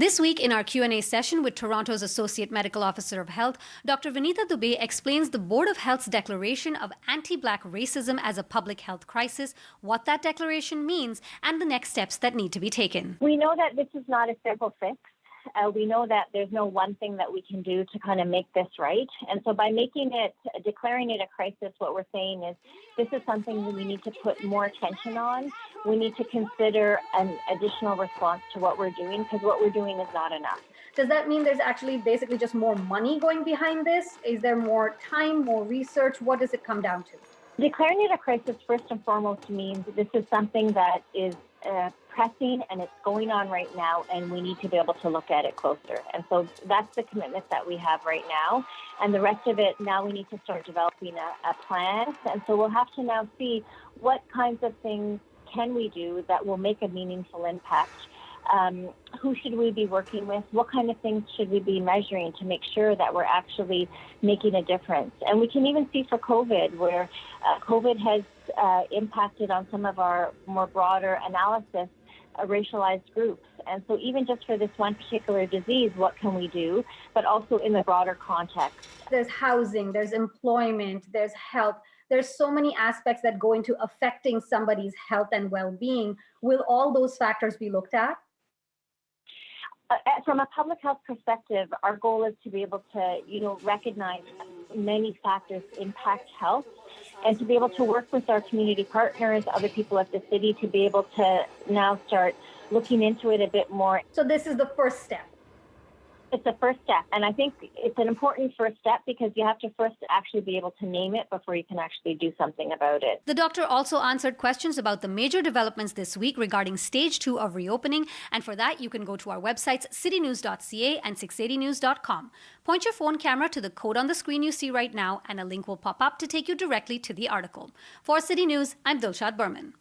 This week in our Q&A session with Toronto's Associate Medical Officer of Health, Dr. Vinita Dubey explains the Board of Health's declaration of anti-Black racism as a public health crisis, what that declaration means, and the next steps that need to be taken. We know that this is not a simple fix. We know that there's no one thing that we can do to kind of make this right. And so by declaring it a crisis, what we're saying is this is something that we need to put more attention on. We need to consider an additional response to what we're doing, because what we're doing is not enough. Does that mean there's actually basically just more money going behind this? Is there more time, more research? What does it come down to? Declaring it a crisis, first and foremost, means this is something that is pressing and it's going on right now, and we need to be able to look at it closer. And so that's the commitment that we have right now. And the rest of it, now we need to start developing a plan. And so we'll have to now see what kinds of things can we do that will make a meaningful impact. Who should we be working with? What kind of things should we be measuring to make sure that we're actually making a difference? And we can even see for COVID, where COVID has impacted on some of our more broader analysis, racialized groups. And so even just for this one particular disease, what can we do? But also in the broader context. There's housing, there's employment, there's health. There's so many aspects that go into affecting somebody's health and well-being. Will all those factors be looked at? From a public health perspective, our goal is to be able to, recognize many factors impact health, and to be able to work with our community partners, other people at the city, to be able to now start looking into it a bit more. So this is the first step. It's a first step, and I think it's an important first step because you have to first actually be able to name it before you can actually do something about it. The doctor also answered questions about the major developments this week regarding stage 2 of reopening, and for that you can go to our websites citynews.ca and 680news.com. Point your phone camera to the code on the screen you see right now, and a link will pop up to take you directly to the article. For City News, I'm Dilshad Burman.